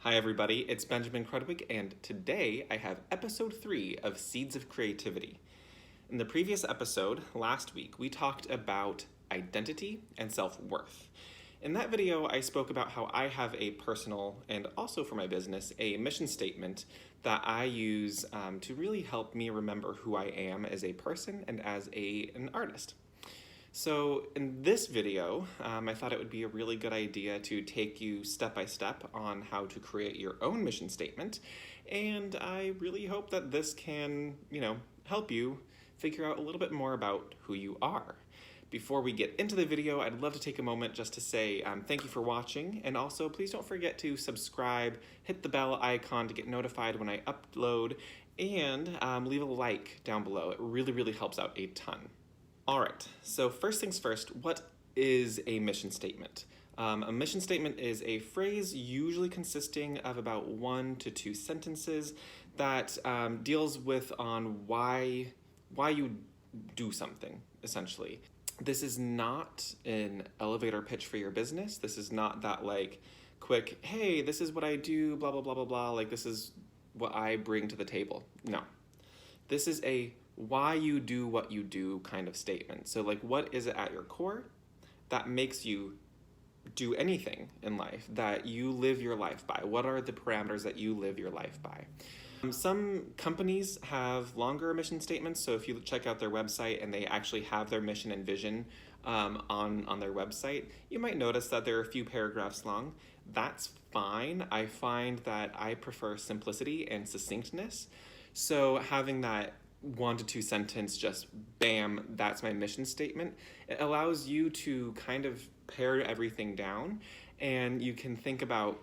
Hi everybody, it's Benjamin Krudwig, and today I have episode 3 of Seeds of Creativity. In the previous episode, last week, we talked about identity and self-worth. In that video, I spoke about how I have a personal, and also for my business, a mission statement that I use to really help me remember who I am as a person and as an artist. So in this video, I thought it would be a really good idea to take you step by step on how to create your own mission statement. And I really hope that this can, help you figure out a little bit more about who you are. Before we get into the video, I'd love to take a moment just to say thank you for watching, and also please don't forget to subscribe, hit the bell icon to get notified when I upload, and leave a like down below. It really, really helps out a ton. All right, so first things first, what is a mission statement? A mission statement is a phrase usually consisting of about 1 to 2 sentences that deals with on why you do something, essentially. This is not an elevator pitch for your business. This is not that quick, hey, this is what I do, blah, blah, blah, blah, blah, like this is what I bring to the table. No, this is a why you do what you do kind of statement. So what is it at your core that makes you do anything in life, that you live your life by? What are the parameters that you live your life by? Some companies have longer mission statements, so if you check out their website and they actually have their mission and vision on their website, you might notice that they're a few paragraphs long. That's fine. I find that I prefer simplicity and succinctness, so having that 1 to 2 sentence, just bam, that's my mission statement. It allows you to kind of pare everything down, and you can think about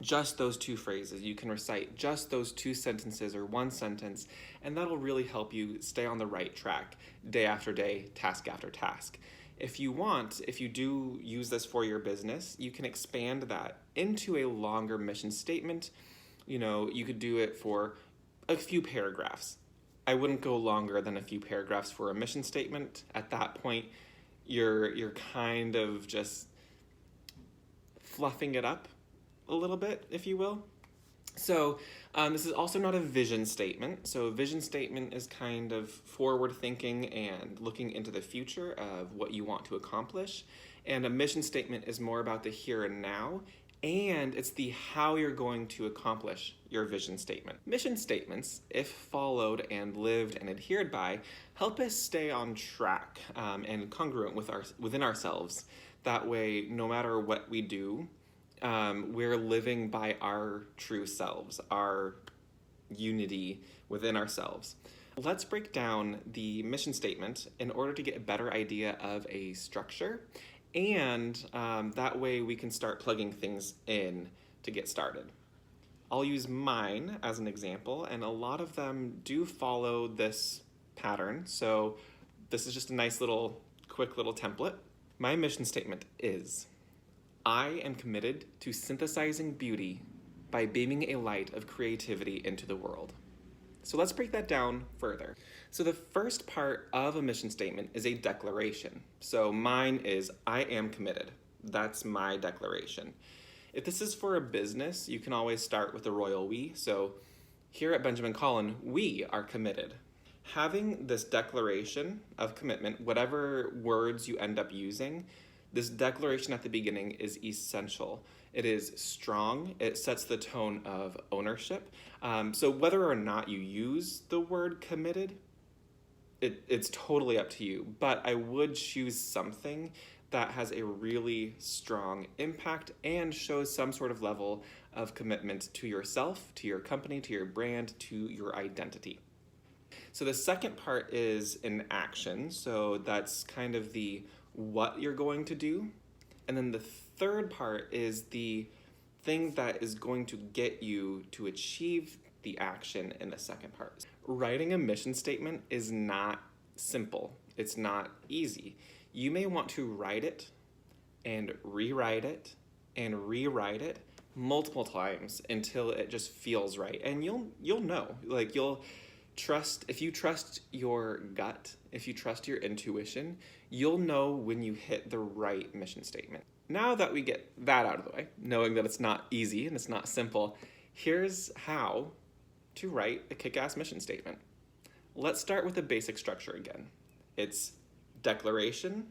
just those 2 phrases. You can recite just those 2 sentences or 1 sentence, and that'll really help you stay on the right track day after day, task after task. If you do use this for your business, you can expand that into a longer mission statement. You could do it for a few paragraphs. I wouldn't go longer than a few paragraphs for a mission statement. At that point, you're kind of just fluffing it up a little bit, if you will. So this is also not a vision statement. So a vision statement is kind of forward thinking and looking into the future of what you want to accomplish. And a mission statement is more about the here and now, and it's the how you're going to accomplish your vision statement. Mission statements, if followed and lived and adhered by, help us stay on track and congruent within ourselves. That way, no matter what we do, we're living by our true selves, our unity within ourselves. Let's break down the mission statement in order to get a better idea of a structure, and that way we can start plugging things in to get started. I'll use mine as an example, and a lot of them do follow this pattern, so this is just a nice quick little template. My mission statement is, I am committed to synthesizing beauty by beaming a light of creativity into the world. So let's break that down further. So the first part of a mission statement is a declaration. So mine is, I am committed. That's my declaration. If this is for a business, you can always start with the royal we. So here at Benjamin Collin, we are committed. Having this declaration of commitment, whatever words you end up using, this declaration at the beginning is essential. It is strong. It sets the tone of ownership. So whether or not you use the word committed, it's totally up to you. But I would choose something that has a really strong impact and shows some sort of level of commitment to yourself, to your company, to your brand, to your identity. So the second part is an action. So that's kind of the what you're going to do. And then the third part is the thing that is going to get you to achieve the action in the second part. Writing a mission statement is not simple. It's not easy. You may want to write it and rewrite it and rewrite it multiple times until it just feels right. And you'll know, you'll trust, if you trust your gut, if you trust your intuition, you'll know when you hit the right mission statement. Now that we get that out of the way, knowing that it's not easy and it's not simple, here's how to write a kick-ass mission statement. Let's start with the basic structure again. It's declaration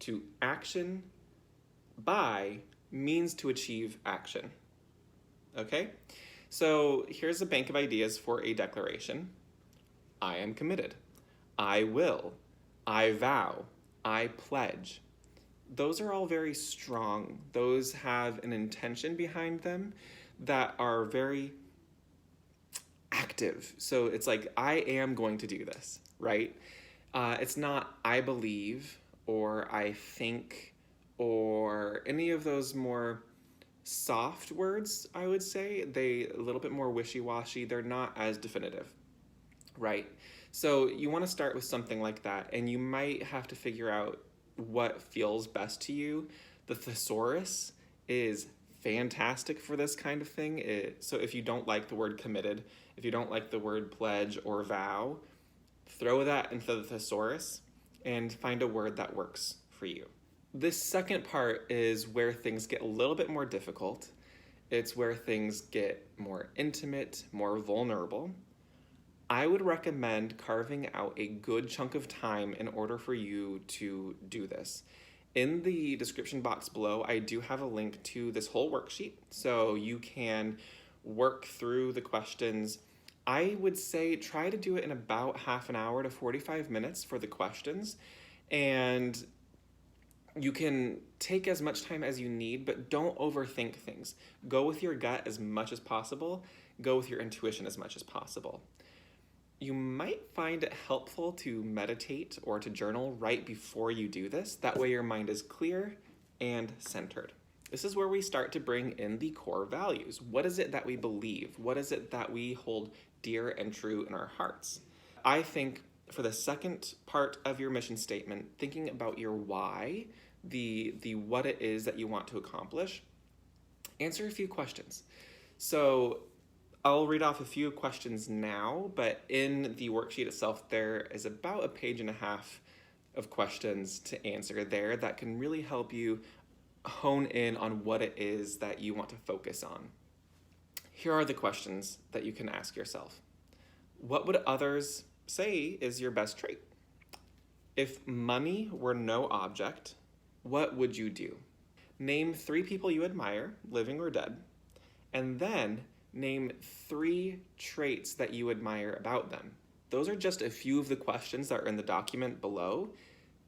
to action by means to achieve action. Okay? So here's a bank of ideas for a declaration. I am committed. I will. I vow. I pledge. Those are all very strong. Those have an intention behind them that are very active. So it's like, I am going to do this, right? It's not I believe or I think or any of those more soft words, I would say. They a little bit more wishy-washy. They're not as definitive, right? So you want to start with something like that, and you might have to figure out what feels best to you. The thesaurus is fantastic for this kind of thing. So if you don't like the word committed, if you don't like the word pledge or vow, throw that into the thesaurus and find a word that works for you. This second part is where things get a little bit more difficult. It's where things get more intimate, more vulnerable. I would recommend carving out a good chunk of time in order for you to do this. In the description box below, I do have a link to this whole worksheet, so you can work through the questions. I would say try to do it in about half an hour to 45 minutes for the questions, and you can take as much time as you need, but don't overthink things. Go with your gut as much as possible. Go with your intuition as much as possible. You might find it helpful to meditate or to journal right before you do this. That way your mind is clear and centered. This is where we start to bring in the core values. What is it that we believe? What is it that we hold dear and true in our hearts? I think for the second part of your mission statement, thinking about your why, the what it is that you want to accomplish, answer a few questions. So I'll read off a few questions now, but in the worksheet itself, there is about a page and a half of questions to answer there that can really help you hone in on what it is that you want to focus on. Here are the questions that you can ask yourself. What would others say is your best trait? If money were no object, what would you do? Name 3 people you admire, living or dead, and then name 3 traits that you admire about them. Those are just a few of the questions that are in the document below.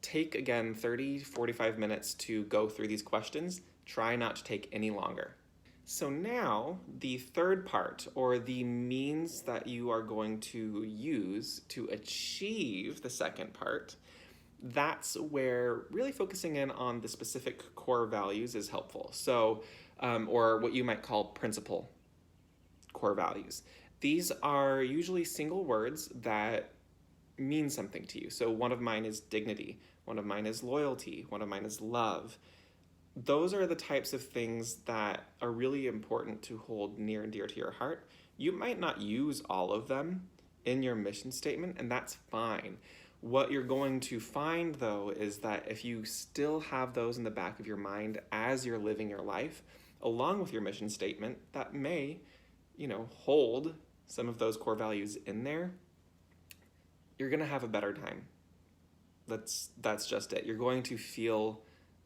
Take, again, 30-45 minutes to go through these questions. Try not to take any longer. So now, the third part, or the means that you are going to use to achieve the second part, that's where really focusing in on the specific core values is helpful. So, or what you might call principal core values. These are usually single words that mean something to you. So one of mine is dignity, one of mine is loyalty, one of mine is love. Those are the types of things that are really important to hold near and dear to your heart. You might not use all of them in your mission statement, and that's fine. What you're going to find, though, is that if you still have those in the back of your mind as you're living your life, along with your mission statement, that may, hold some of those core values in there, you're going to have a better time. That's just it. You're going to feel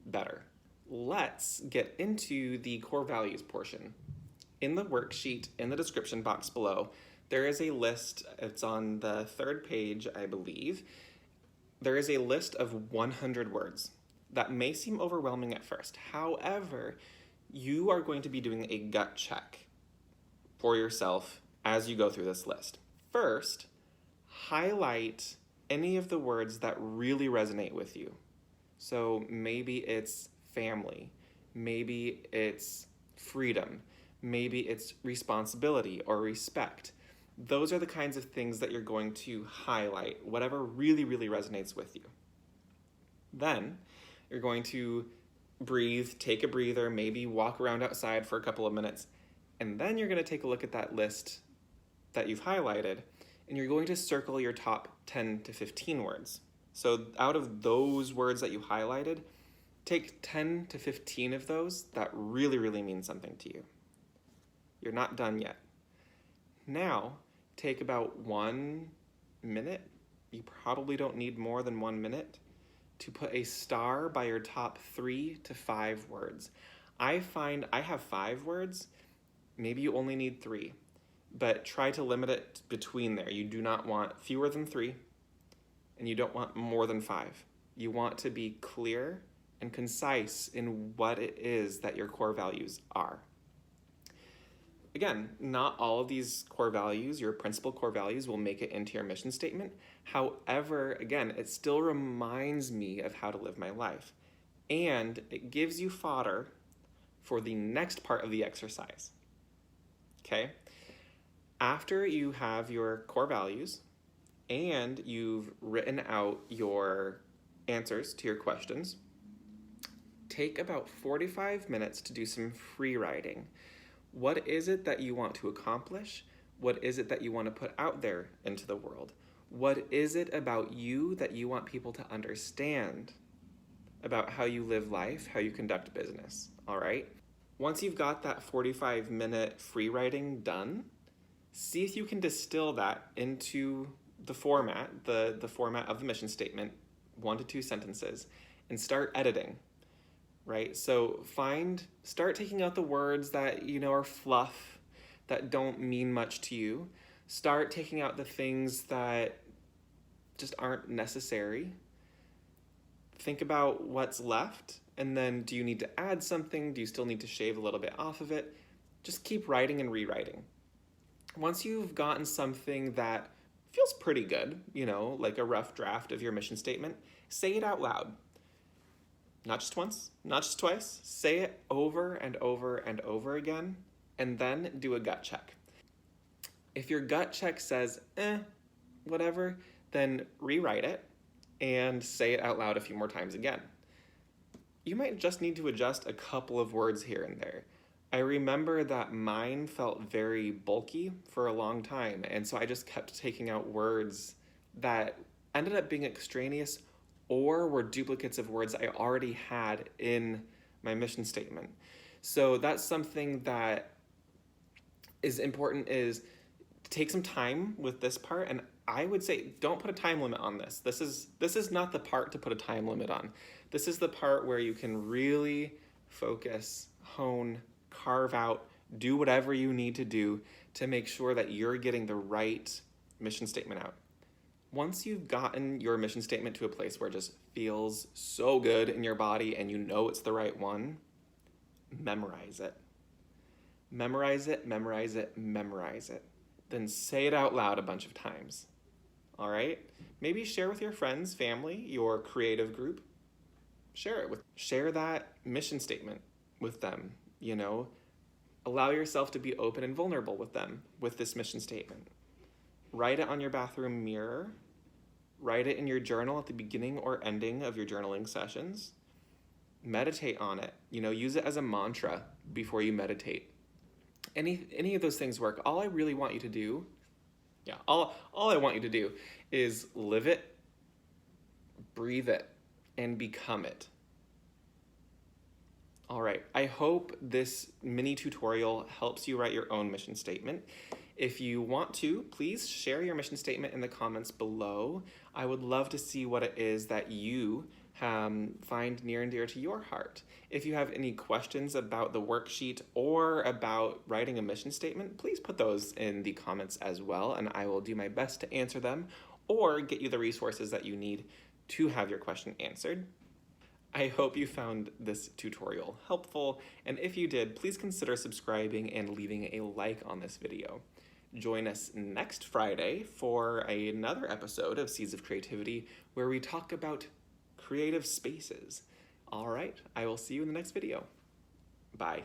better. Let's get into the core values portion. In the worksheet, in the description box below, there is a list. It's on the 3rd page, I believe. There is a list of 100 words. That may seem overwhelming at first. However, you are going to be doing a gut check for yourself as you go through this list. First, highlight any of the words that really resonate with you. So maybe it's family, maybe it's freedom, maybe it's responsibility or respect. Those are the kinds of things that you're going to highlight, whatever really, really resonates with you. Then you're going to breathe, take a breather, maybe walk around outside for a couple of minutes, and then you're going to take a look at that list that you've highlighted, and you're going to circle your top 10 to 15 words. So out of those words that you highlighted, Take 10 to 15 of those that really, really mean something to you. You're not done yet. Now, take about 1 minute. You probably don't need more than 1 minute to put a star by your top 3 to 5 words. I find I have 5 words. Maybe you only need 3, but try to limit it between there. You do not want fewer than 3, and you don't want more than 5. You want to be clear and concise in what it is that your core values are. Again, not all of these core values, your principal core values, will make it into your mission statement. However, again, it still reminds me of how to live my life. And it gives you fodder for the next part of the exercise. Okay? After you have your core values and you've written out your answers to your questions, take about 45 minutes to do some free writing. What is it that you want to accomplish? What is it that you want to put out there into the world? What is it about you that you want people to understand about how you live life, how you conduct business, all right? Once you've got that 45-minute free writing done, see if you can distill that into the format, the format of the mission statement, 1 to 2 sentences, and start editing. Right? So start taking out the words that are fluff, that don't mean much to you. Start taking out the things that just aren't necessary. Think about what's left, and then do you need to add something? Do you still need to shave a little bit off of it? Just keep writing and rewriting. Once you've gotten something that feels pretty good, like a rough draft of your mission statement, say it out loud. Not just once, not just twice. Say it over and over and over again, and then do a gut check. If your gut check says, whatever, then rewrite it and say it out loud a few more times again. You might just need to adjust a couple of words here and there. I remember that mine felt very bulky for a long time, and so I just kept taking out words that ended up being extraneous or were duplicates of words I already had in my mission statement. So that's something that is important, is to take some time with this part. And I would say, don't put a time limit on this. This is not the part to put a time limit on. This is the part where you can really focus, hone, carve out, do whatever you need to do to make sure that you're getting the right mission statement out. Once you've gotten your mission statement to a place where it just feels so good in your body and you know it's the right one, memorize it. Memorize it, memorize it, memorize it. Then say it out loud a bunch of times. All right? Maybe share with your friends, family, your creative group. Share that mission statement with them, Allow yourself to be open and vulnerable with them with this mission statement. Write it on your bathroom mirror. Write it in your journal at the beginning or ending of your journaling sessions. Meditate on it. Use it as a mantra before you meditate. Any of those things work. All I want you to do is live it, breathe it, and become it. All right, I hope this mini tutorial helps you write your own mission statement. If you want to, please share your mission statement in the comments below. I would love to see what it is that you find near and dear to your heart. If you have any questions about the worksheet or about writing a mission statement, please put those in the comments as well, and I will do my best to answer them or get you the resources that you need to have your question answered. I hope you found this tutorial helpful, and if you did, please consider subscribing and leaving a like on this video. Join us next Friday for another episode of Seeds of Creativity, where we talk about creative spaces. All right, I will see you in the next video. Bye.